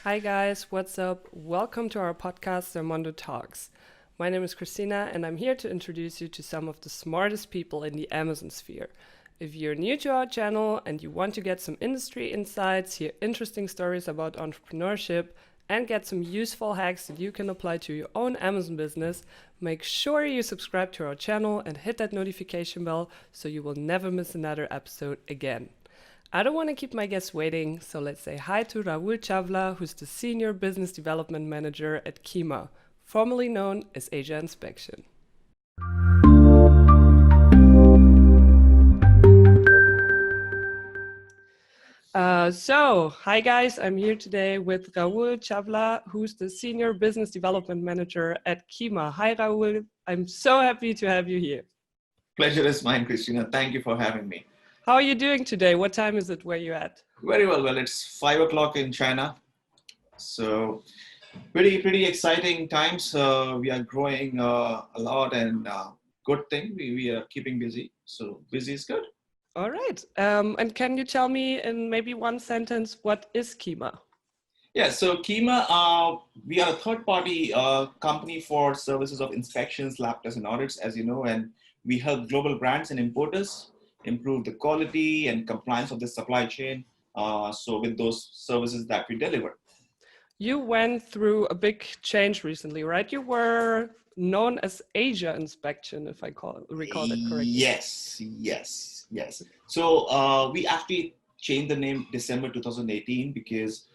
Hi guys, what's up? Welcome to our podcast, Sermondo Talks. My name is Christina, and I'm here to introduce you to some of the smartest people in the Amazon sphere. If you're new to our channel and you want to get some industry insights, hear interesting stories about entrepreneurship, and get some useful hacks that you can apply to your own Amazon business, make sure you subscribe to our channel and hit that notification bell so you will never miss another episode again. I don't want to keep my guests waiting, so let's say hi to Rahul Chawla, who's the Senior Business Development Manager at QIMA, formerly known as Asia Inspection. Hi guys, I'm here today with Rahul Chawla, who's the Senior Business Development Manager at QIMA. Hi Rahul, I'm so happy to have you here. Pleasure is mine, Christina. Thank you for having me. How are you doing today? What time is it where you're at? Very well. Well, it's 5 o'clock in China, so pretty exciting times. We are growing a lot, and good thing we are keeping busy. So busy is good. All right. And can you tell me in maybe one sentence, what is QIMA? Yeah. So QIMA, we are a third-party company for services of inspections, lab tests, and audits, as you know, and we help global brands and importers improve the quality and compliance of the supply chain. So with those services that we deliver. You went through a big change recently, right? You were known as Asia Inspection, if I recall that correctly. Yes. So we actually changed the name December 2018 because,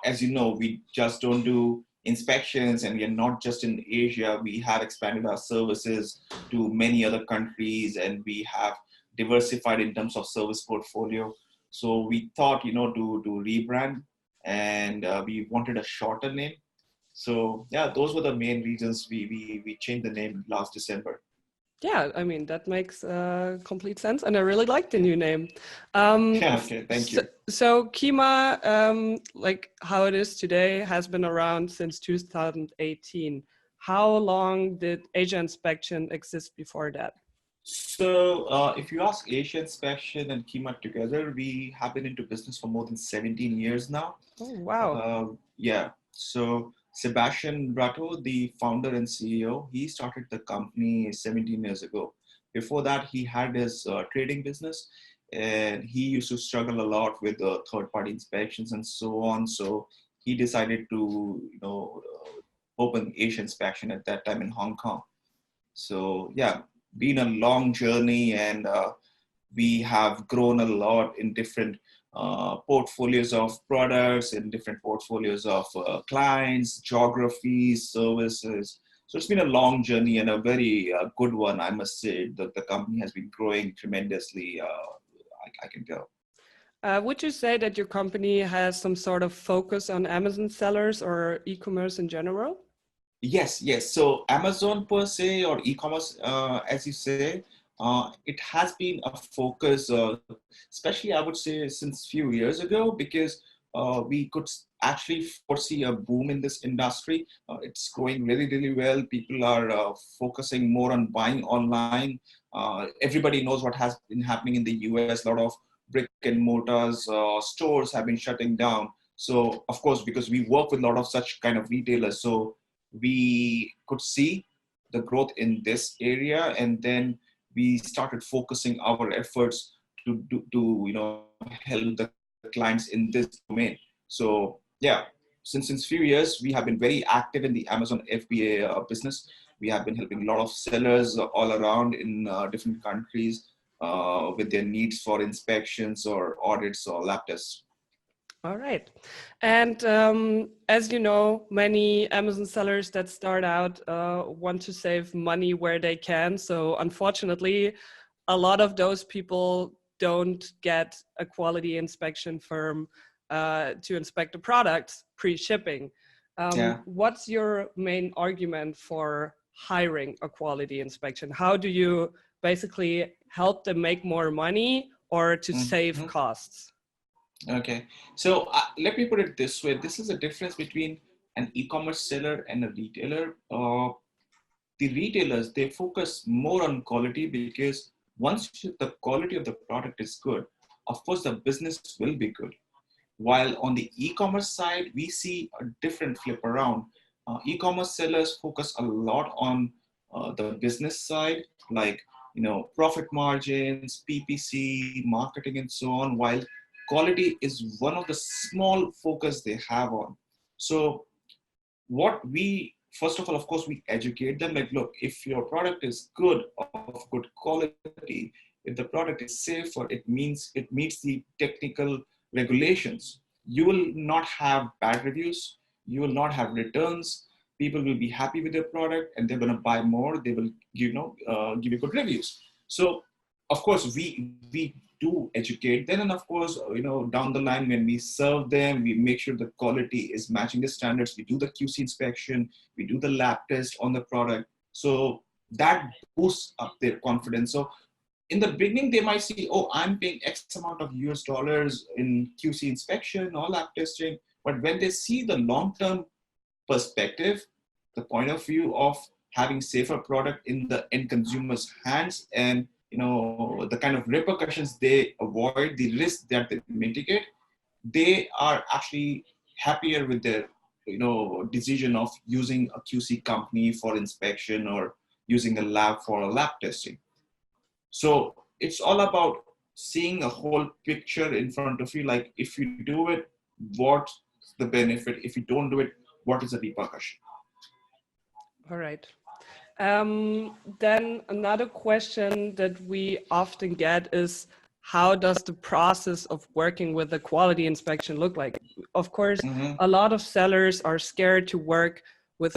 as you know, we just don't do inspections, and we are not just in Asia. We have expanded our services to many other countries, and we have diversified in terms of service portfolio. So we thought, to rebrand, and we wanted a shorter name. So yeah, those were the main reasons we changed the name last December. Yeah, I mean, that makes complete sense. And I really like the new name. Yeah, okay, thank so, you. so QIMA, like how it is today, has been around since 2018. How long did Asia Inspection exist before that? So if you ask Asia Inspection and Kima together, we have been into business for more than 17 years now. Oh, wow. Yeah. So Sebastian Bratto, the founder and CEO, he started the company 17 years ago. Before that, he had his trading business, and he used to struggle a lot with third-party inspections and so on. So he decided to, open Asia Inspection at that time in Hong Kong. So yeah, been a long journey, and we have grown a lot in different portfolios of products, in different portfolios of clients, geographies, services. So it's been a long journey and a very good one, I must say. The company has been growing tremendously, I can tell. Would you say that your company has some sort of focus on Amazon sellers or e-commerce in general? Yes. So Amazon per se, or e-commerce, as you say, it has been a focus, especially I would say since few years ago, because we could actually foresee a boom in this industry. It's growing really well. People are focusing more on buying online. Everybody knows what has been happening in the US. A lot of brick and mortars stores have been shutting down. So of course, because we work with a lot of such kind of retailers, so we could see the growth in this area, and then we started focusing our efforts to help the clients in this domain. So yeah, since few years we have been very active in the Amazon FBA business. We have been helping a lot of sellers all around in different countries with their needs for inspections or audits or lab tests. All right. And as you know, many Amazon sellers that start out want to save money where they can. So unfortunately, a lot of those people don't get a quality inspection firm to inspect the products pre-shipping. Yeah. What's your main argument for hiring a quality inspection? How do you basically help them make more money or to save Mhm. costs? Okay, so let me put it this way. This is a difference between an e-commerce seller and a retailer. The retailers, they focus more on quality because once the quality of the product is good, of course, the business will be good. While on the e-commerce side, we see a different flip around. E-commerce sellers focus a lot on the business side, like profit margins, PPC, marketing, and so on. While quality is one of the small focus they have on. So what we first of all, of course, we educate them like, look, if your product is good, of good quality, if the product is safer, it meets the technical regulations, you will not have bad reviews, you will not have returns, people will be happy with your product and they're going to buy more, they will give you good reviews. So of course we do educate then, and of course down the line when we serve them, we make sure the quality is matching the standards, we do the QC inspection, we do the lab test on the product, so that boosts up their confidence. So in the beginning they might see, oh, I'm paying X amount of US dollars in QC inspection or lab testing, but when they see the long term perspective, the point of view of having safer product in the end consumer's hands, and the kind of repercussions they avoid, the risk that they mitigate, they are actually happier with their decision of using a QC company for inspection or using a lab for a lab testing. So it's all about seeing a whole picture in front of you, like if you do it, what's the benefit? If you don't do it, what is the repercussion? All right. Then another question that we often get is, how does the process of working with the quality inspection look like? Of course, a lot of sellers are scared to work with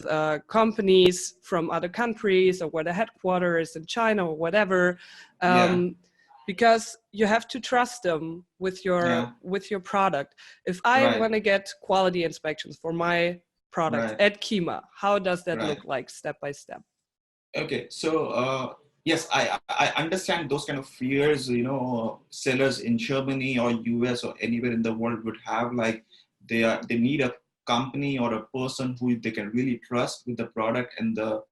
companies from other countries, or where the headquarters is in China or whatever, because you have to trust them with your product. If I want to get quality inspections for my product at QIMA, how does that look like step by step? Okay, so yes, I understand those kind of fears, sellers in Germany or US or anywhere in the world would have, like they need a company or a person who they can really trust with the product and the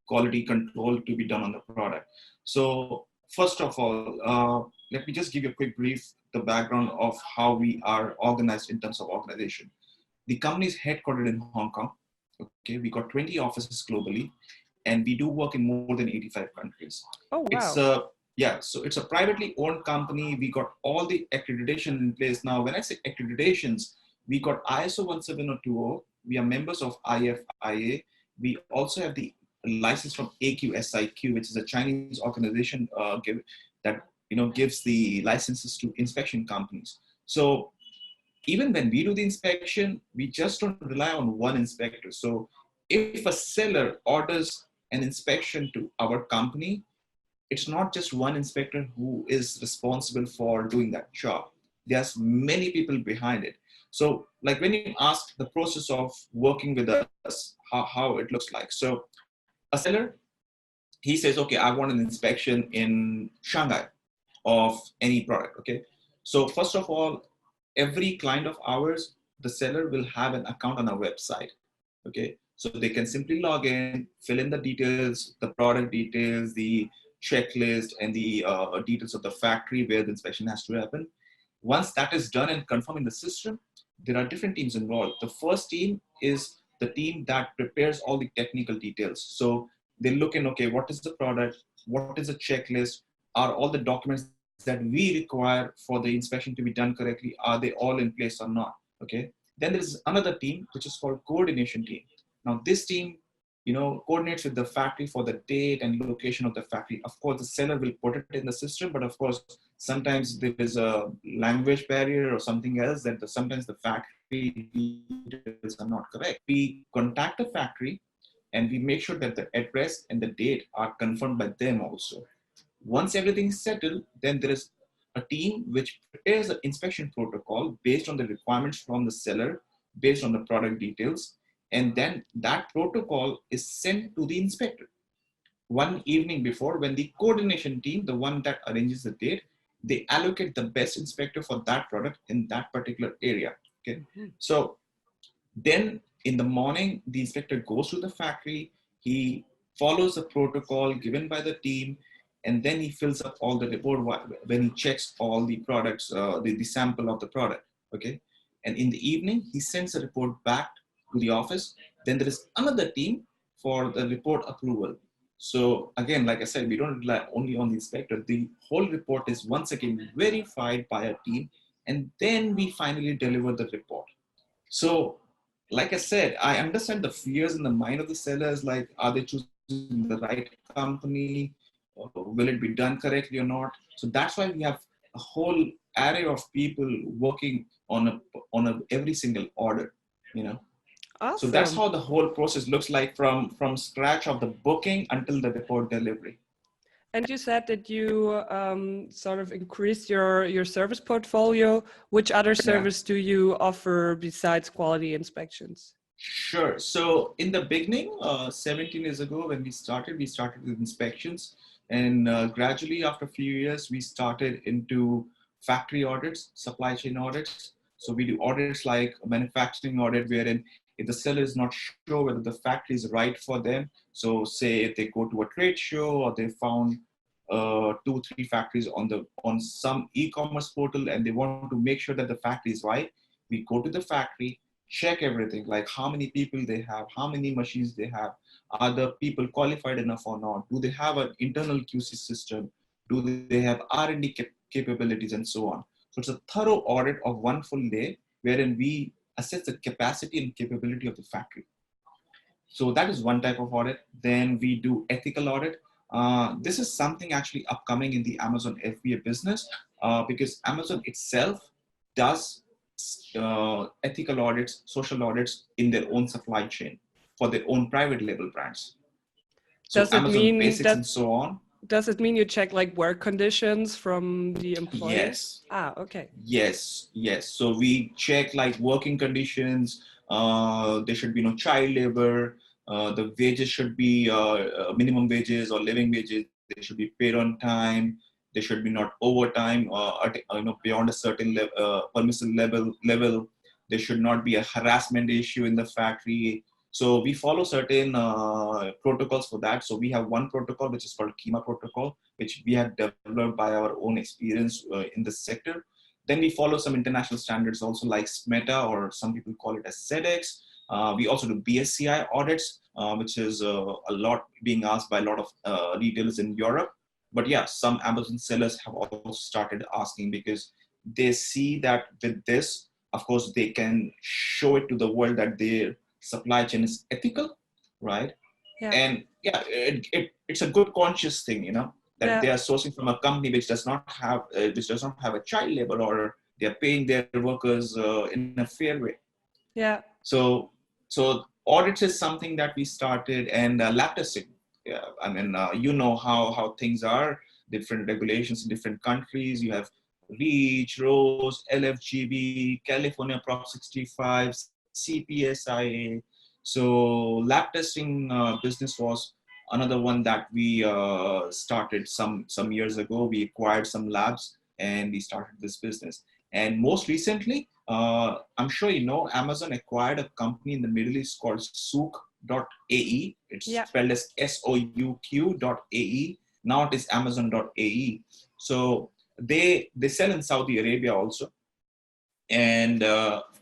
quality control to be done on the product. So first of all, let me just give you a quick brief, the background of how we are organized in terms of organization. The company is headquartered in Hong Kong. Okay, we got 20 offices globally, and we do work in more than 85 countries. Oh, wow. So it's a privately owned company. We got all the accreditation in place. Now, when I say accreditations, we got ISO 17020. We are members of IFIA. We also have the license from AQSIQ, which is a Chinese organization that gives the licenses to inspection companies. So even when we do the inspection, we just don't rely on one inspector. So if a seller orders an inspection to our company, it's not just one inspector who is responsible for doing that job. There's many people behind it. So like when you ask the process of working with us, how it looks like. So a seller, he says, okay, I want an inspection in Shanghai of any product, okay? So first of all, every client of ours, the seller will have an account on our website, okay? So they can simply log in, fill in the details, the product details, the checklist, and the details of the factory where the inspection has to happen. Once that is done and confirmed in the system, there are different teams involved. The first team is the team that prepares all the technical details. So they look in, okay, what is the product? What is the checklist? Are all the documents that we require for the inspection to be done correctly, are they all in place or not? Okay. Then there is another team which is called coordination team. Now this team, coordinates with the factory for the date and location of the factory. Of course, the seller will put it in the system, but of course, sometimes there is a language barrier or something else that sometimes the factory details are not correct. We contact the factory and we make sure that the address and the date are confirmed by them also. Once everything is settled, then there is a team which prepares an inspection protocol based on the requirements from the seller, based on the product details. And then that protocol is sent to the inspector. One evening before, when the coordination team, the one that arranges the date, they allocate the best inspector for that product in that particular area. Okay. So then in the morning, the inspector goes to the factory, he follows the protocol given by the team, and then he fills up all the report when he checks all the products, the sample of the product, okay? And in the evening, he sends a report back to the office. Then there is another team for the report approval. So again, like I said, we don't rely only on the inspector. The whole report is once again verified by a team, and then we finally deliver the report. So, like I said, I understand the fears in the mind of the sellers, like, are they choosing the right company? Will it be done correctly or not? So that's why we have a whole array of people working on every single order, you know. So that's Awesome. how the whole process looks like from scratch of the booking until the report delivery. And you said that you sort of increased your service portfolio. Which other Yeah. service do you offer besides quality inspections? Sure. So in the beginning, 17 years ago, when we started with inspections, and gradually after a few years, we started into factory audits, supply chain audits. So we do audits like a manufacturing audit, wherein if the seller is not sure whether the factory is right for them, so say if they go to a trade show or they found two, three factories on some e-commerce portal, and they want to make sure that the factory is right, we go to the factory, check everything, like how many people they have, how many machines they have, are the people qualified enough or not, do they have an internal QC system, do they have R&D capabilities, and so on. So it's a thorough audit of one full day wherein we assess the capacity and capability of the factory. So that is one type of audit. Then we do ethical audit. This is something actually upcoming in the Amazon FBA business, because Amazon itself does ethical audits, social audits in their own supply chain for their own private label brands. So Does it Amazon mean Basics and that so on. does it mean you check like work conditions from the employees? Yes. Ah, okay. Yes. So we check like working conditions. There should be no child labor. The wages should be minimum wages or living wages. They should be paid on time. They should be not overtime, beyond a certain permissive level. There should not be a harassment issue in the factory. So we follow certain protocols for that. So we have one protocol which is called QIMA protocol, which we have developed by our own experience in the sector. Then we follow some international standards also, like SMETA, or some people call it as SEDEX. We also do BSCI audits, which is a lot being asked by a lot of retailers in Europe. But yeah, some Amazon sellers have also started asking, because they see that with this, of course, they can show it to the world that their supply chain is ethical, right? Yeah. And yeah, it's a good conscious thing, you know, that Yeah. they are sourcing from a company which does not have a child labor, or they are paying their workers in a fair way. Yeah. So audits is something that we started, and lab testing. Yeah, I mean, you know how things are, different regulations in different countries. You have REACH, ROSE, LFGB, California Prop 65, CPSIA. So lab testing business was another one that we started some years ago. We acquired some labs and we started this business. And most recently, I'm sure you know, Amazon acquired a company in the Middle East called Souk.ae. It's Yeah. spelled as SOUQ.ae. Now it is Amazon.ae. So they sell in Saudi Arabia also. And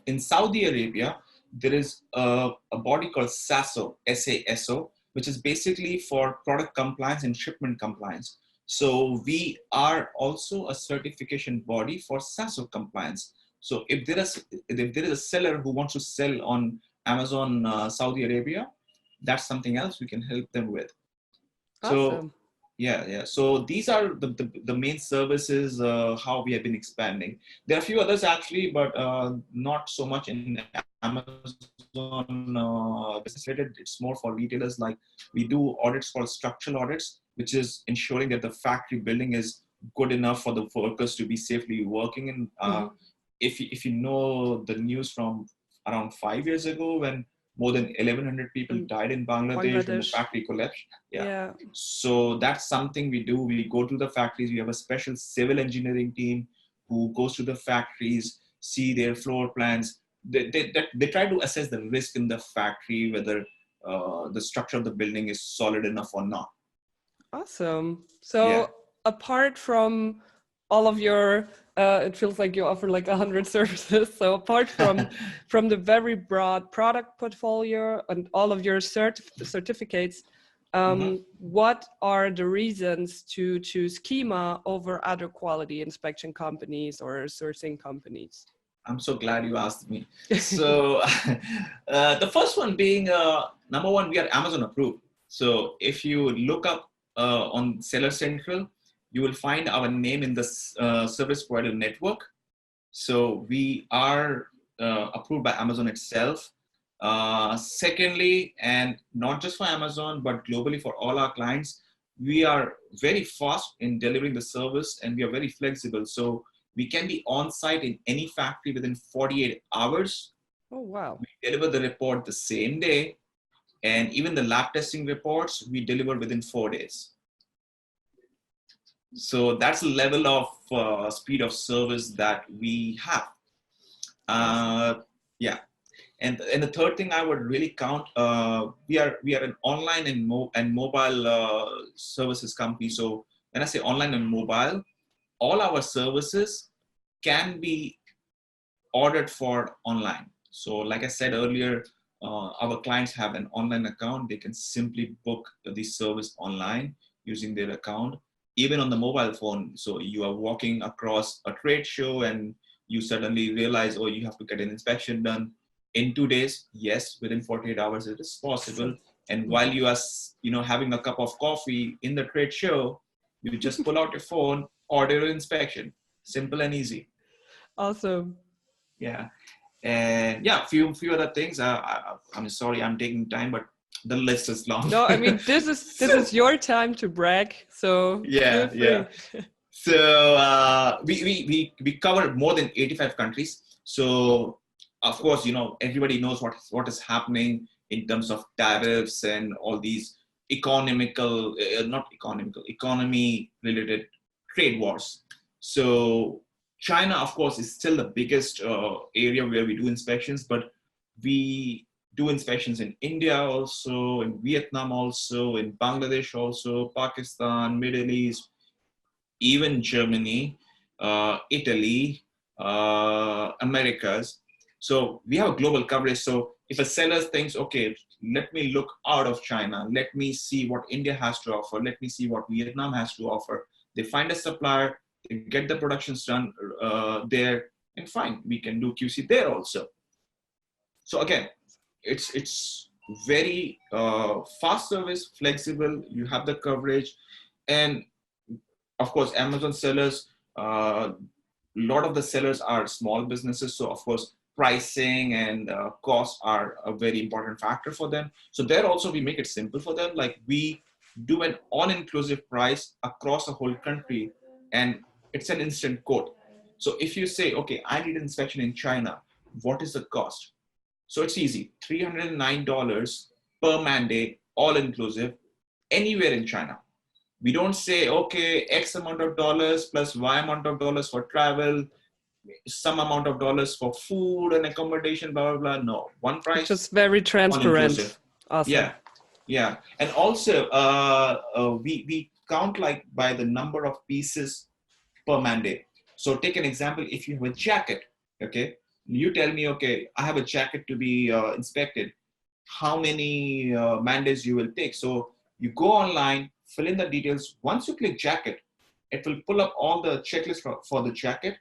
in Saudi Arabia, there is a body called SASO, SASO, which is basically for product compliance and shipment compliance. So we are also a certification body for SASO compliance. So if there is a seller who wants to sell on Amazon Saudi Arabia, that's something else we can help them with. So Awesome. yeah. So these are the main services, how we have been expanding. There are a few others actually, but not so much in Amazon business related. It's more for retailers. Like, we do audits called structural audits, which is ensuring that the factory building is good enough for the workers to be safely working. And Hmm. if you know the news from around 5 years ago, when more than 1,100 people In died in Bangladesh when the Bangladesh. factory collapsed. Yeah. Yeah. So that's something we do. We go to the factories. We have a special civil engineering team who goes to the factories, see their floor plans. They try to assess the risk in the factory, whether the structure of the building is solid enough or not. Awesome. Yeah. So apart from all of your It feels like you offer like 100 services. So apart from the very broad product portfolio and all of your certificates, what are the reasons to choose QIMA over other quality inspection companies or sourcing companies? I'm so glad you asked me. So the first one being, number one, we are Amazon approved. So if you look up on Seller Central, you will find our name in the service provider network. So we are approved by Amazon itself. Secondly, and not just for Amazon, but globally for all our clients, we are very fast in delivering the service and we are very flexible. So we can be on site in any factory within 48 hours. Oh, wow. We deliver the report the same day. And even the lab testing reports, we deliver within 4 days. So that's the level of speed of service that we have. Yeah. And the third thing I would really count, we are an online and mobile services company. So when I say online and mobile, all our services can be ordered for online. So like I said earlier, our clients have an online account. They can simply book the service online using their account, even on the mobile phone. So you are walking across a trade show and you suddenly realize, oh, you have to get an inspection done in 2 days. Yes, within 48 hours, it is possible. And while you are, having a cup of coffee in the trade show, you just pull out your phone, order an inspection. Simple and easy. Awesome. Yeah. And yeah, few other things. I'm sorry, I'm taking time, but the list is long. No, I mean, this is your time to brag. So yeah. So we cover more than 85 countries. So of course, everybody knows what is happening in terms of tariffs and all these economy related trade wars. So China, of course, is still the biggest area where we do inspections, but we do inspections in India also, in Vietnam also, in Bangladesh also, Pakistan, Middle East, even Germany, Italy, Americas. So we have a global coverage. So if a seller thinks, okay, let me look out of China, let me see what India has to offer, let me see what Vietnam has to offer, they find a supplier, they get the productions done there, and fine, we can do QC there also. So again, it's very fast service, flexible, you have the coverage. And of course, Amazon sellers, a lot of the sellers are small businesses. So of course, pricing and costs are a very important factor for them. So there also, we make it simple for them. Like we do an all-inclusive price across the whole country, and it's an instant quote. So if you say, okay, I need an inspection in China, what is the cost? So it's easy, $309 per mandate, all-inclusive, anywhere in China. We don't say, okay, X amount of dollars plus Y amount of dollars for travel, some amount of dollars for food and accommodation, blah, blah, blah. No, one price. It's just very transparent. Awesome. Yeah. And also, we count like by the number of pieces per mandate. So take an example, if you have a jacket, okay, you tell me, okay, I have a jacket to be inspected. How many mandates you will take? So you go online, fill in the details. Once you click jacket, it will pull up all the checklists for the jacket,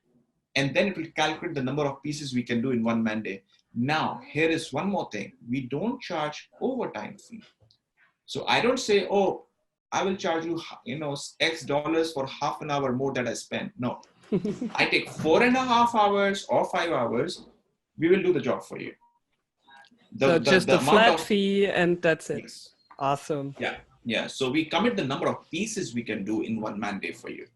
and then it will calculate the number of pieces we can do in one mandate. Now, here is one more thing. We don't charge overtime fee. So I don't say, oh, I will charge you, X dollars for half an hour more that I spent. No, I take 4.5 hours or 5 hours. We will do the job for you. So just a flat fee and that's it. Yes. Awesome. Yeah. So we commit the number of pieces we can do in one mandate for you.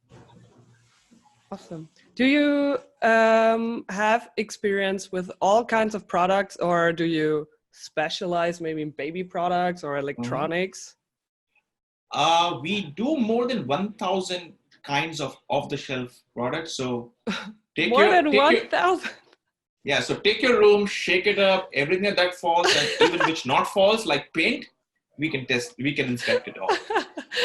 Awesome. Do you have experience with all kinds of products, or do you specialize maybe in baby products or electronics? We do more than 1,000 kinds of off-the-shelf products. So take more than 1,000. Yeah. So take your room, shake it up, everything that falls, and even which not falls, like paint, we can test, we can inspect it all.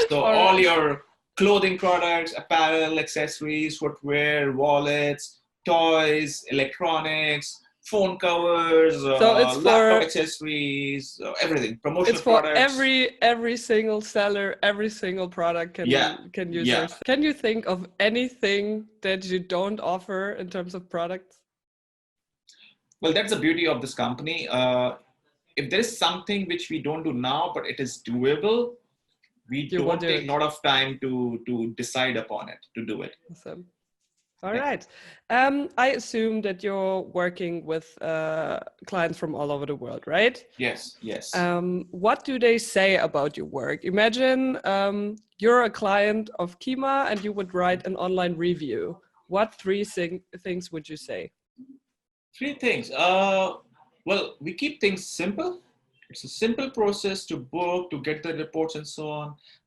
So all your clothing products, apparel, accessories, footwear, wallets, toys, electronics, phone covers, So it's laptop for accessories, everything, it's promotional for products. every single seller, every single product Yeah, can use yeah. yours. Can you think of anything that you don't offer in terms of products? Well, that's the beauty of this company. If there is something which we don't do now, but it is doable, we You will don't do take a it. lot of time to decide upon it, to do it. Awesome. All Yeah. right. I assume that you're working with clients from all over the world, right? Yes, yes. What do they say about your work? Imagine you're a client of QIMA and you would write an online review. What three things would you say? Three things. Well, we keep things simple. It's a simple process to book, to get the reports and so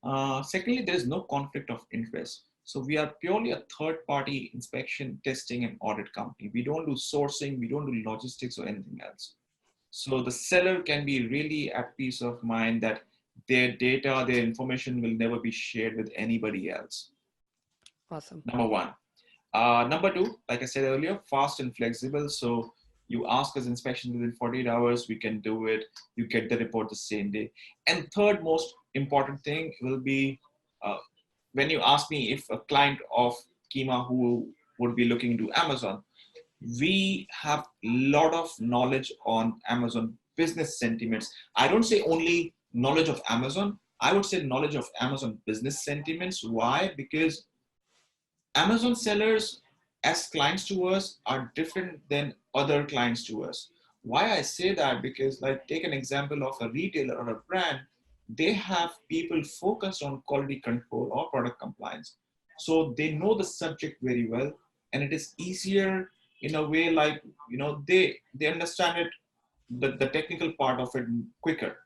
on. Secondly, there is no conflict of interest. So we are purely a third-party inspection, testing, and audit company. We don't do sourcing, we don't do logistics or anything else. So the seller can be really at peace of mind that their data, their information will never be shared with anybody else. Awesome. Number one. Number two, like I said earlier, fast and flexible. So you ask us inspection within 48 hours, we can do it. You get the report the same day. And third most important thing will be uh, when you ask me if a client of QIMA who would be looking into Amazon, we have a lot of knowledge on Amazon business sentiments. I don't say only knowledge of Amazon. I would say knowledge of Amazon business sentiments. Why? Because Amazon sellers as clients to us are different than other clients to us. Why I say that? Because like take an example of a retailer or a brand, they have people focused on quality control or product compliance. So they know the subject very well and it is easier in a way like, they understand it, the technical part of it quicker.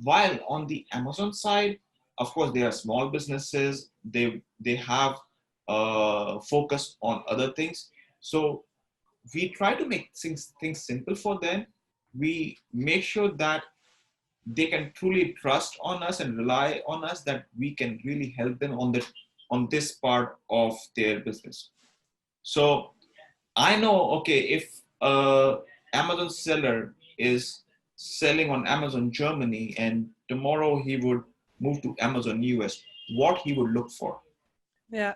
While on the Amazon side, of course, they are small businesses. They have focus on other things. So we try to make things simple for them. We make sure that they can truly trust on us and rely on us that we can really help them on this part of their business. So I know, okay, if Amazon seller is selling on Amazon Germany and tomorrow he would move to Amazon US, what he would look for. Yeah.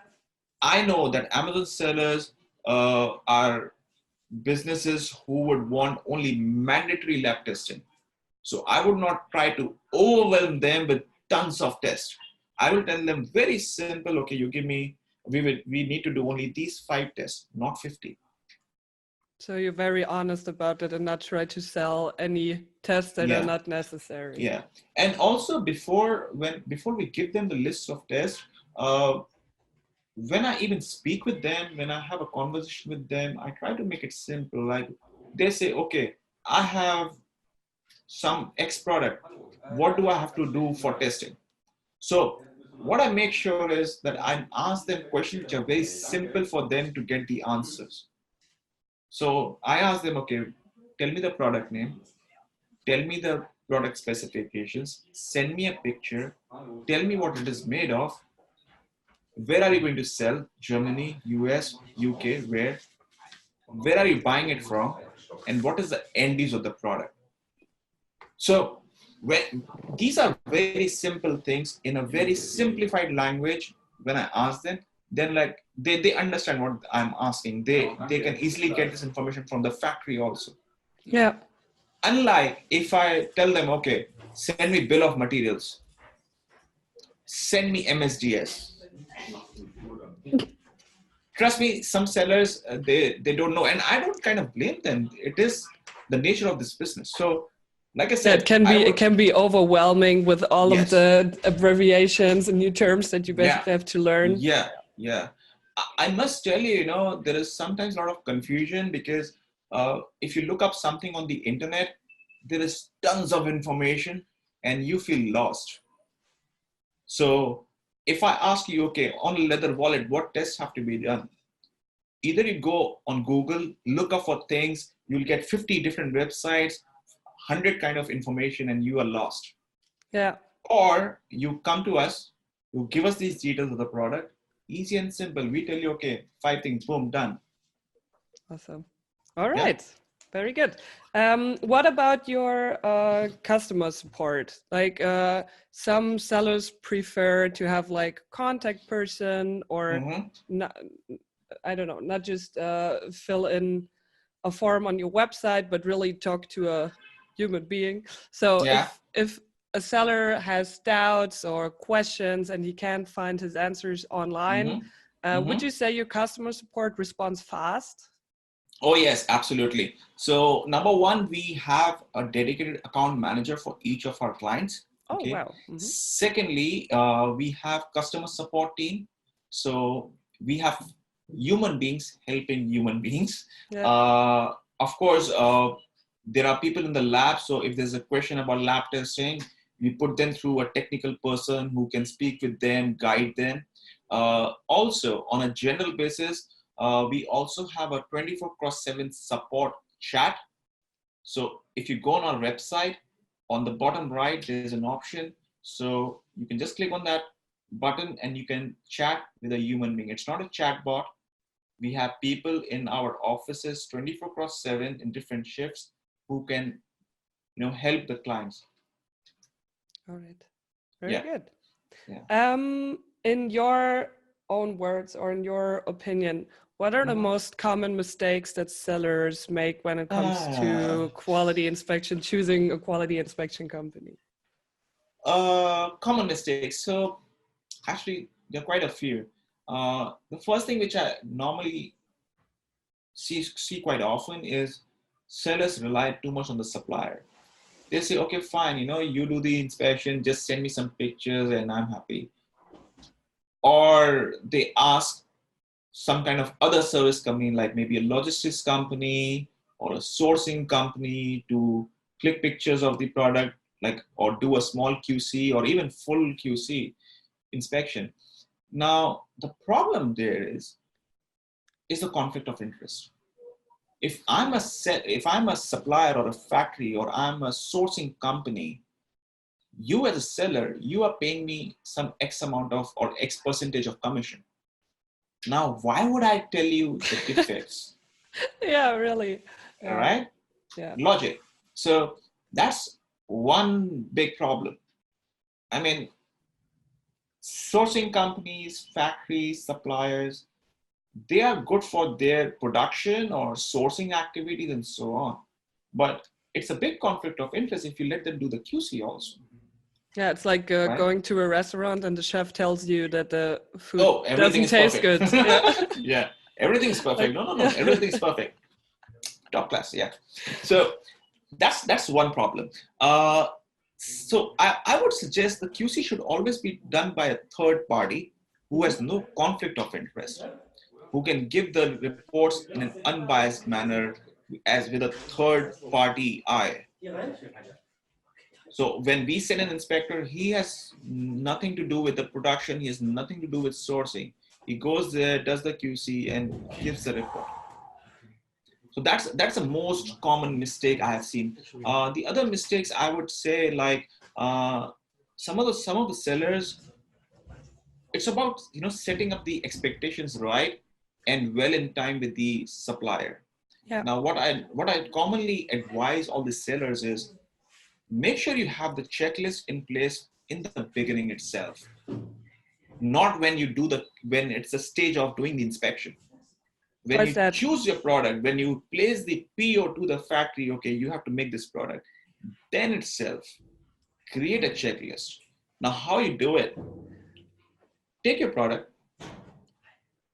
I know that Amazon sellers are businesses who would want only mandatory lab testing. So I would not try to overwhelm them with tons of tests. I will tell them very simple, okay, you give me, we need to do only these 5 tests, not 50. So you're very honest about it and not try to sell any tests that are Yeah. not necessary. Yeah, and also before we give them the list of tests, when I even speak with them, when I have a conversation with them, I try to make it simple. Like they say, okay, I have some X product. What do I have to do for testing? So what I make sure is that I ask them questions which are very simple for them to get the answers. So I ask them, okay, tell me the product name, tell me the product specifications, send me a picture, tell me what it is made of, where are you going to sell, Germany, US, UK, where are you buying it from, and what is the end use of the product. So when, these are very simple things in a very simplified language. When I ask them, then like they understand what I'm asking. They can easily get this information from the factory also. Yeah. Unlike if I tell them, okay, send me bill of materials, send me MSDS. Trust me, some sellers, they don't know, and I don't kind of blame them. It is the nature of this business. So, like I Yeah, it said, can I be would, overwhelming with all of yes, the abbreviations and new terms that you yeah, basically have to learn. yeah. I must tell you, there is sometimes a lot of confusion because if you look up something on the internet, there is tons of information and you feel lost. So if I ask you, okay, on a leather wallet, what tests have to be done? Either you go on Google, look up for things, you'll get 50 different websites, 100 kind of information, and you are lost. Yeah. Or you come to us, You give us these details of the product, easy and simple. We tell you, okay, 5 things, boom, done. Awesome. All Yeah. right. Very good. What about your customer support? Like some sellers prefer to have like contact person or not, I don't know, not just fill in a form on your website, but really talk to a human being. So Yeah. if a seller has doubts or questions and he can't find his answers online, would you say your customer support responds fast? Oh, yes, absolutely. So number one, we have a dedicated account manager for each of our clients. Oh, Okay. wow. Secondly, we have customer support team. So we have human beings helping human beings. Yeah. Of course, there are people in the lab. So if there's a question about lab testing, we put them through a technical person who can speak with them, guide them. Also, on a general basis, we also have a 24/7 support chat. So if you go on our website, on the bottom right, there's an option. So you can just click on that button and you can chat with a human being. It's not a chat bot. We have people in our offices 24/7 in different shifts who can, help the clients. All right. Very good. Yeah. In your own words or in your opinion, what are the most common mistakes that sellers make when it comes to quality inspection, choosing a quality inspection company? Common mistakes. So actually, there are quite a few. The first thing which I normally see quite often is sellers rely too much on the supplier. They say, okay, fine, you do the inspection, just send me some pictures and I'm happy. Or they ask some kind of other service company, like maybe a logistics company or a sourcing company, to click pictures of the product, like, or do a small QC or even full QC inspection. Now, the problem there is the conflict of interest. If I'm a supplier or a factory or I'm a sourcing company, you as a seller, you are paying me some X amount of or X percentage of commission. Now, why would I tell you the defects? Yeah, really. All right? Yeah. Logic. So that's one big problem. I mean, sourcing companies, factories, suppliers, they are good for their production or sourcing activities and so on. But it's a big conflict of interest if you let them do the QC also. Yeah, it's like right? going to a restaurant and the chef tells you that the food Everything doesn't is taste perfect. good. Yeah, Yeah, everything is perfect. like, No, everything is perfect. Top class, yeah. So that's one problem. So I would suggest the QC should always be done by a third party who has no conflict of interest, who can give the reports in an unbiased manner as with a third party eye. So when we send an inspector, he has nothing to do with the production. He has nothing to do with sourcing. He goes there, does the QC, and gives the report. So that's the most common mistake I have seen. The other mistakes I would say, like some of the sellers, it's about setting up the expectations right and well in time with the supplier. yeah. Now, what I commonly advise all the sellers is, make sure you have the checklist in place in the beginning itself, not when it's a stage of doing the inspection. When What's you that? choose your product, when you place the PO to the factory, okay, you have to make this product, then itself create a checklist. Now, how you do it: take your product,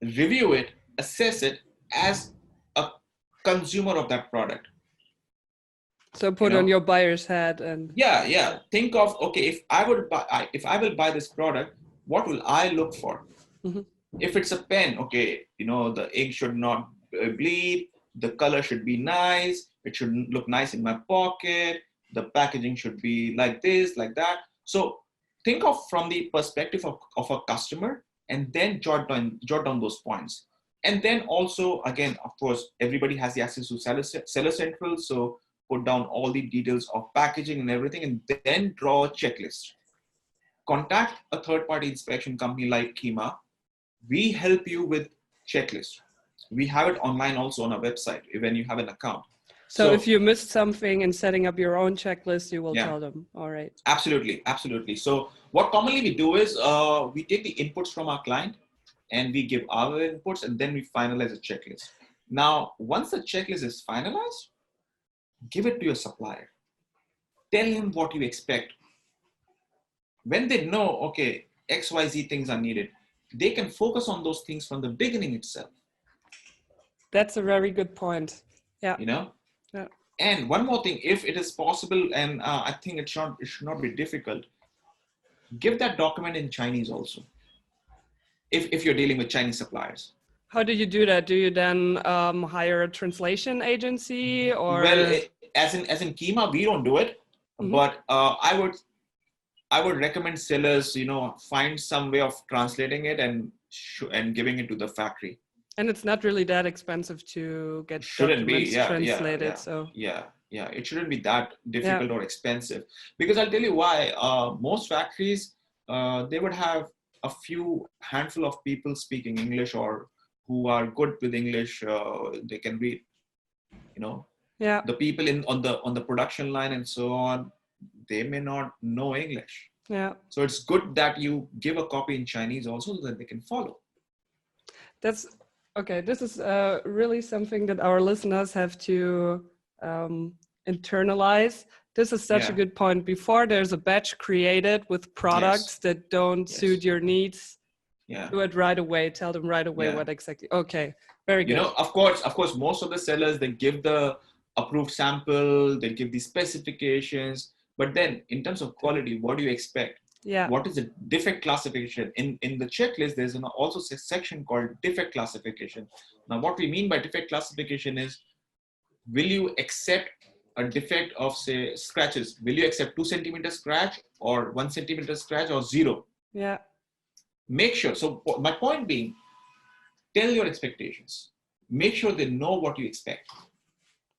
review it, assess it as a consumer of that product. So put on your buyer's hat and yeah. Think of, okay, if I will buy this product, what will I look for? If it's a pen, okay, the ink should not bleed, the color should be nice, it should look nice in my pocket, the packaging should be like this, like that. So think of from the perspective of a customer, and then jot down those points. And then also, again, of course, everybody has the access to Seller Central, so put down all the details of packaging and everything, and then draw a checklist. contact a third-party inspection company like QIMA. We help you with checklist. We have it online also on our website when you have an account. So if you missed something in setting up your own checklist, you will tell them. All right. Absolutely. So what commonly we do is we take the inputs from our client and we give our inputs, and then we finalize a checklist. Now, once the checklist is finalized, give it to your supplier. Tell him what you expect. When they know, okay, XYZ things are needed, they can focus on those things from the beginning itself. That's a very good point. Yeah. Yeah. And one more thing, if it is possible, and I think it should not be difficult, give that document in Chinese also. If you're dealing with Chinese suppliers. How do you do that? Do you then hire a translation agency, or? Well, as in QIMA, we don't do it, but I would recommend sellers, find some way of translating it and giving it to the factory. And it's not really that expensive to get documents translated. Yeah, it shouldn't be that difficult or expensive, because I'll tell you why. Most factories, they would have a handful of people speaking English or who are good with English. They can read, the people on the production line and so on, they may not know English. Yeah. So it's good that you give a copy in Chinese also, so that they can follow. That's okay. This is really something that our listeners have to internalize. This is such a good point. Before there's a batch created with products that don't suit your needs, do it right away. Tell them right away what exactly. Okay, very good. Of course, most of the sellers, they give the approved sample, they give the specifications. But then in terms of quality, what do you expect? Yeah. What is the defect classification? In the checklist, there's also a section called defect classification. Now, what we mean by defect classification is, will you accept a defect of, say, scratches? Will you accept 2 centimeter scratch or 1 centimeter scratch or 0? Yeah. Make sure. So my point being, tell your expectations. Make sure they know what you expect.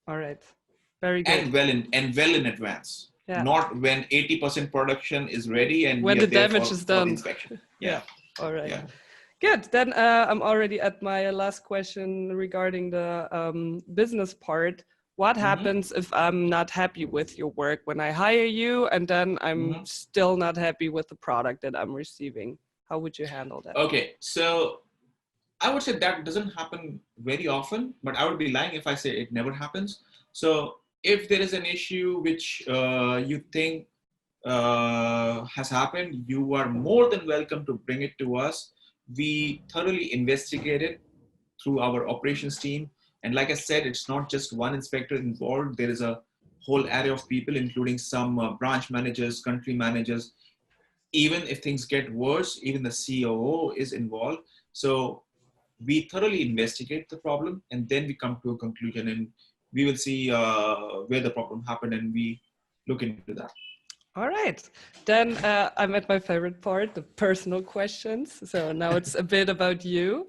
All right. Very good. And well in advance. Yeah. Not when 80% production is ready and when the damage is done. Inspection. Yeah. All right. Yeah. Good. Then I'm already at my last question regarding the business part. What happens if I'm not happy with your work when I hire you and then I'm still not happy with the product that I'm receiving? How would you handle that? Okay. So I would say that doesn't happen very often, but I would be lying if I say it never happens. So if there is an issue which you think has happened, you are more than welcome to bring it to us. We thoroughly investigate it through our operations team. And like I said, it's not just one inspector involved. There is a whole array of people, including some branch managers, country managers. Even if things get worse, even the COO is involved. So we thoroughly investigate the problem, and then we come to a conclusion, and we will see where the problem happened, and we look into that. All right. Then I'm at my favorite part, the personal questions. So now it's a bit about you.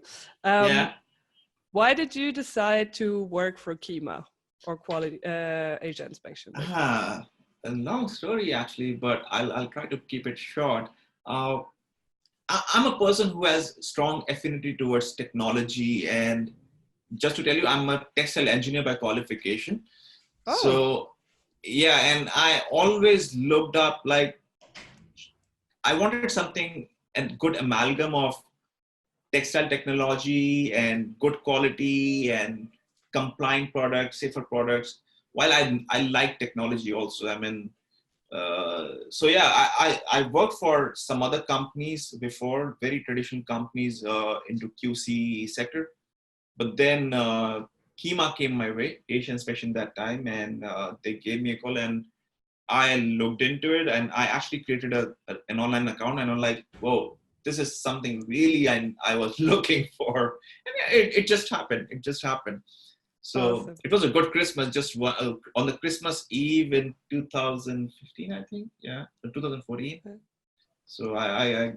Why did you decide to work for QIMA or Quality Asia Inspection? A long story, actually, but I'll try to keep it short. I'm a person who has strong affinity towards technology, and just to tell you, I'm a textile engineer by qualification. Oh. So, yeah, and I always looked up, like, I wanted something, a good amalgam of textile technology and good quality and compliant products, safer products, while I like technology also. I mean, so yeah, I worked for some other companies before, very traditional companies into QC sector. But then QIMA came my way, Asian Inspection that time, and they gave me a call, and I looked into it, and I actually created an online account, and I'm like, whoa, this is something really I was looking for. And it just happened. It just happened. So awesome. It was a good Christmas, just on the Christmas Eve in 2015, I think. Yeah, 2014. Okay. So I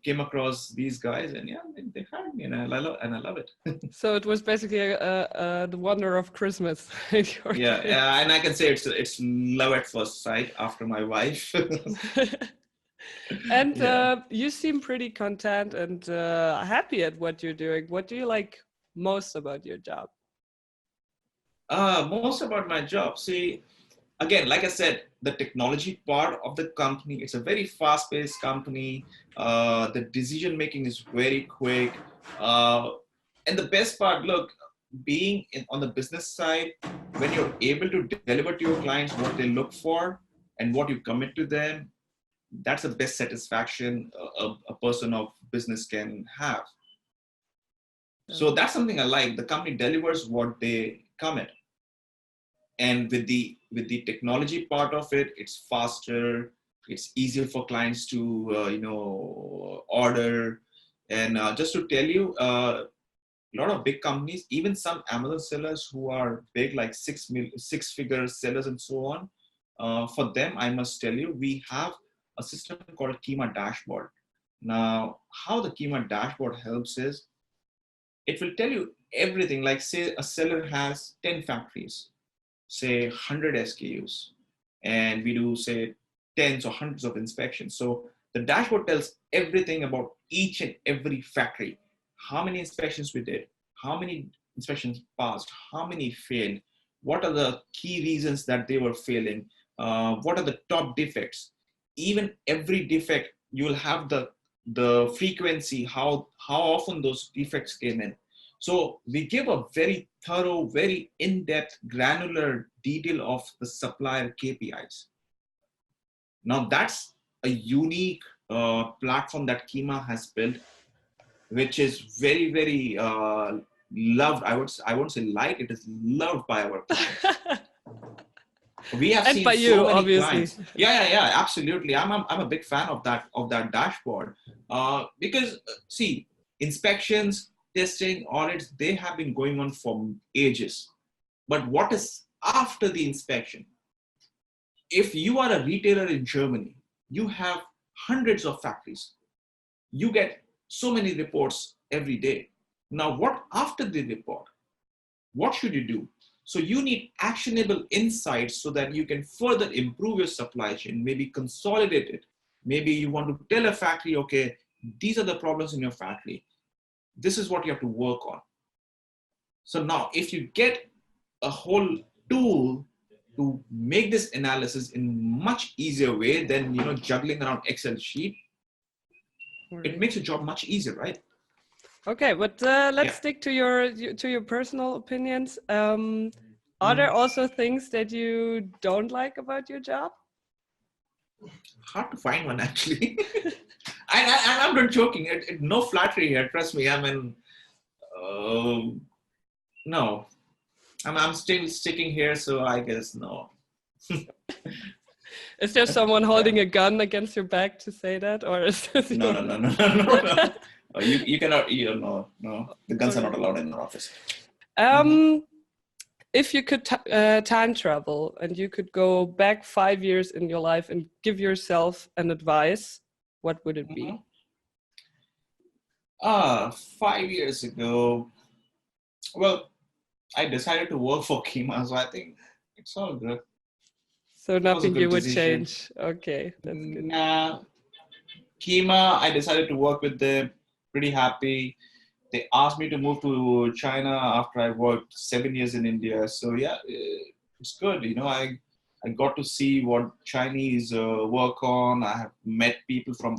came across these guys, and yeah, they hired me, and I love it. So it was basically the wonder of Christmas. Yeah, and I can say it's love at first sight after my wife. And Yeah. you seem pretty content and happy at what you're doing. What do you like most about your job? Most about my job. See, again, like I said, the technology part of the company, it's a very fast-paced company. The decision making is very quick. Uh, and the best part, look, on the business side, when you're able to deliver to your clients what they look for and what you commit to them, that's the best satisfaction a person of business can have. So Um, that's something I like. The company delivers what they commit, and with the technology part of it, it's faster, it's easier for clients to order. And just to tell you, a lot of big companies, even some Amazon sellers who are big, like six figure sellers and so on, for them, I must tell you, we have a system called QIMA dashboard. Now, how the QIMA dashboard helps is it will tell you everything. Like, say a seller has 10 factories, say 100 SKUs, and we do, say, tens or hundreds of inspections. So the dashboard tells everything about each and every factory, how many inspections we did, how many inspections passed, how many failed, what are the key reasons that they were failing, what are the top defects. Even every defect, you will have the frequency, how often those defects came in. So we give a very thorough, very in-depth, granular detail of the supplier KPIs. Now that's a unique platform that QIMA has built, which is very, very loved. I won't say liked, it is loved by our clients. We have and seen by so you, many obviously. clients. Yeah, absolutely. I'm a big fan of that dashboard, because see, inspections, testing, audits, they have been going on for ages. But what is after the inspection? If you are a retailer in Germany, you have hundreds of factories. You get so many reports every day. Now, what after the report? What should you do? So you need actionable insights so that you can further improve your supply chain, maybe consolidate it. Maybe you want to tell a factory, okay, these are the problems in your factory. This is what you have to work on. So now if you get a whole tool to make this analysis in much easier way than juggling around Excel sheet, it Right. makes your job much easier, right? Okay, but let's Yeah. stick to your personal opinions. Are there Mhm. also things that you don't like about your job? Hard to find one, actually. And I'm not joking. No flattery here. Trust me. I mean, uh, no. I'm still sticking here, so I guess no. Is there someone Yeah. holding a gun against your back to say that, or is this No, your? no, no, no, no, no, no. You cannot. No, no. The guns are not Okay. allowed in our office. Mhm. Um, if you could time travel and you could go back 5 years in your life and give yourself an advice, what would it be? Mhm. 5 years ago, well, I decided to work for Kima, so I think it's all good. So It was a nothing good you would decision. change. Okay, that's good. Nah, Kima, I decided to work with them. Pretty happy. They asked me to move to China after I worked 7 years in India. So yeah, it's good. I got to see what Chinese work on. I have met people from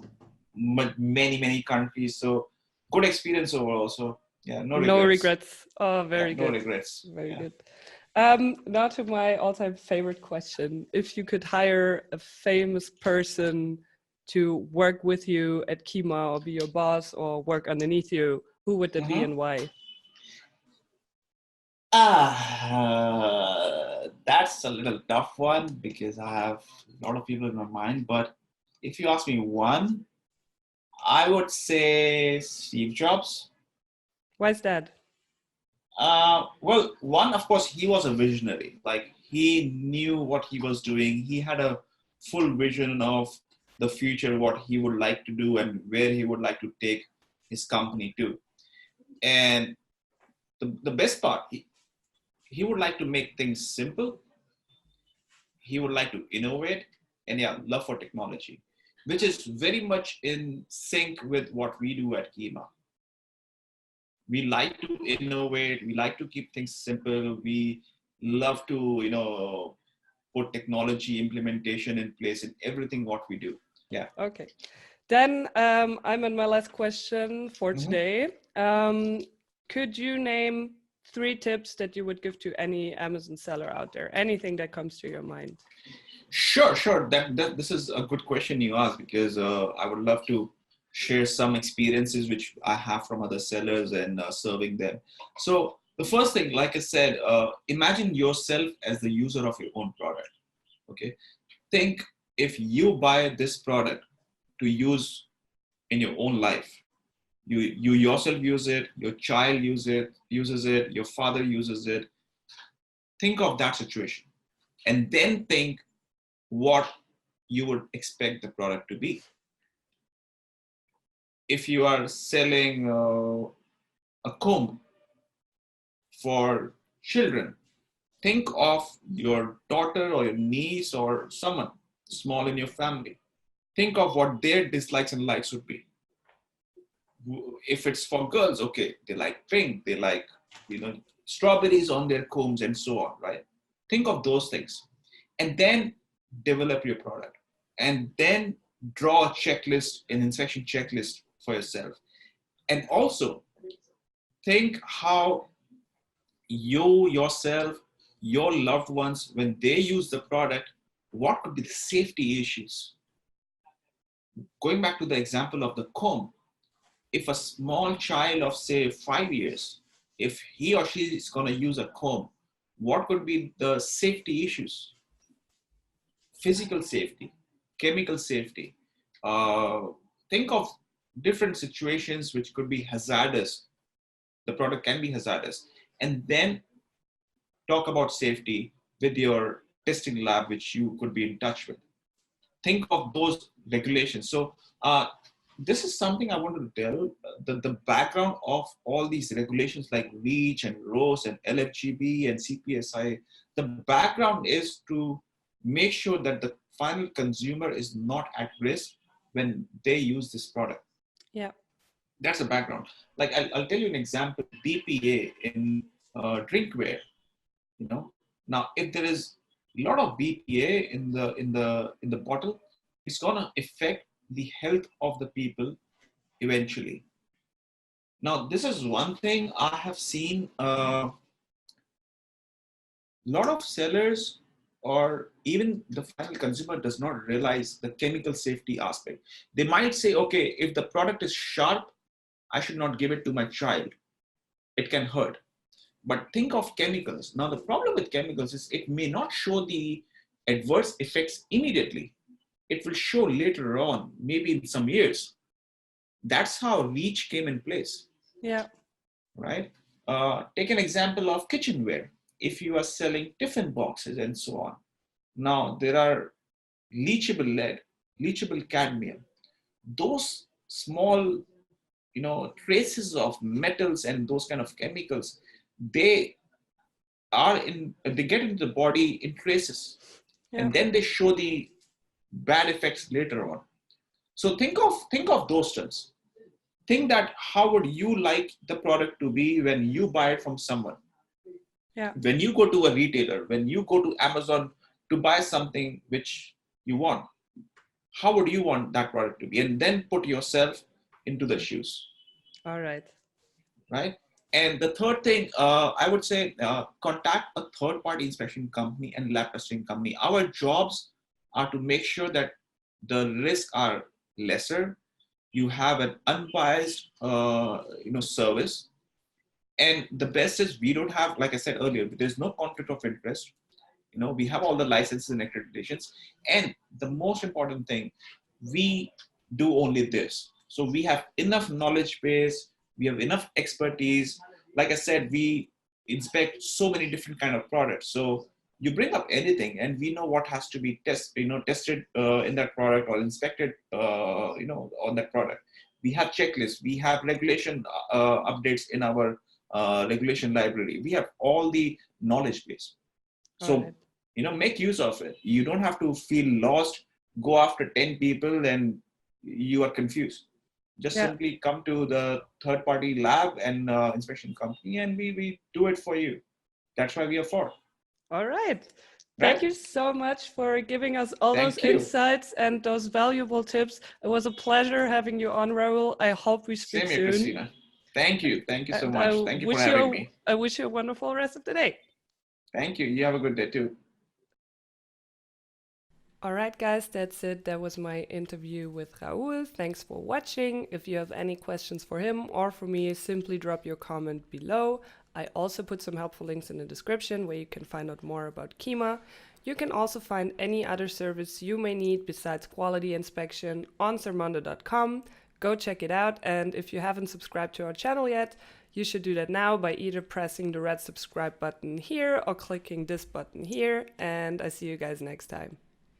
many countries. So good experience overall. So yeah, no No regrets. regrets. Oh, Yeah, very no good. regrets. Very Yeah. good. Now to my all-time favorite question. If you could hire a famous person to work with you at Kima or be your boss or work underneath you, who would that be Mhm. and why? That's a little tough one because I have a lot of people in my mind. But if you ask me one, I would say Steve Jobs. Why is that? Well, one, of course, he was a visionary. Like, he knew what he was doing. He had a full vision of the future, what he would like to do, and where he would like to take his company to. And the best part, he would like to make things simple. He would like to innovate, and yeah, love for technology. which is very much in sync with what we do at QIMA. We like to innovate. We like to keep things simple. We love to, put technology implementation in place in everything what we do. Yeah. Okay. Then I'm on my last question for today. Could you name 3 tips that you would give to any Amazon seller out there? Anything that comes to your mind? Sure. This is a good question you asked, because I would love to share some experiences which I have from other sellers and serving them. So the first thing, like I said, imagine yourself as the user of your own product. Okay. Think, if you buy this product to use in your own life, you yourself use it, your child uses it, your father uses it. Think of that situation, and then think what you would expect the product to be. If you are selling a comb for children, think of your daughter or your niece or someone small in your family. Think of what their dislikes and likes would be. If it's for girls, okay, they like pink, they like, strawberries on their combs and so on, right? Think of those things, and then develop your product, and then draw a checklist, an inspection checklist for yourself. And also think how you yourself, your loved ones, when they use the product, what could be the safety issues? Going back to the example of the comb, if a small child of say 5 years, if he or she is going to use a comb, what could be the safety issues? Physical safety, chemical safety. Think of different situations which could be hazardous. The product can be hazardous. And then talk about safety with your testing lab, which you could be in touch with. Think of those regulations. So this is something I want to tell, the background of all these regulations like REACH and ROS and LFGB and CPSI. The background is to make sure that the final consumer is not at risk when they use this product. Yeah. That's the background. Like I'll tell you an example, BPA in drinkware. Now if there is a lot of BPA in the bottle, it's gonna affect the health of the people eventually. Now this is one thing I have seen. A lot of sellers or even the final consumer does not realize the chemical safety aspect. They might say, okay, if the product is sharp, I should not give it to my child. It can hurt. But think of chemicals. Now, the problem with chemicals is it may not show the adverse effects immediately. It will show later on, maybe in some years. That's how REACH came in place. Yeah. Right? Take an example of kitchenware. If you are selling tiffin boxes and so on. Now, there are leachable lead, leachable cadmium. Those small, traces of metals and those kind of chemicals, they get into the body in traces, and then they show the bad effects later on. So think of those terms. Think that how would you like the product to be when you buy it from someone? Yeah. When you go to a retailer, when you go to Amazon to buy something which you want, how would you want that product to be? And then put yourself into the shoes. All right. Right. And the third thing, I would say, contact a third-party inspection company and lab testing company. Our jobs are to make sure that the risks are lesser. You have an unbiased, service. And the best is we don't have, like I said earlier, there's no conflict of interest. We have all the licenses and accreditations. And the most important thing, we do only this. So we have enough knowledge base, we have enough expertise. Like I said, we inspect so many different kind of products. So you bring up anything and we know what has to be tested in that product or inspected, on that product. We have checklists, we have regulation updates in our regulation library. We have all the knowledge base. So, make use of it. You don't have to feel lost go after 10 people and you are confused. Just Yeah. simply come to the third party lab and inspection company, and we do it for you. That's why we are for. All right. Thank Right? you so much for giving us all those Thank you. insights and those valuable tips. It was a pleasure having you on, Rahul. I hope we speak Same here, soon. Christina. Thank you. Thank you so And much. Thank you for having me. I wish you a wonderful rest of the day. Thank you. You have a good day too. All right, guys, that's it. That was my interview with Rahul. Thanks for watching. If you have any questions for him or for me, simply drop your comment below. I also put some helpful links in the description where you can find out more about QIMA. You can also find any other service you may need besides quality inspection on Sermondo.com. Go check it out, and if you haven't subscribed to our channel yet, you should do that now by either pressing the red subscribe button here or clicking this button here, and I see you guys next time.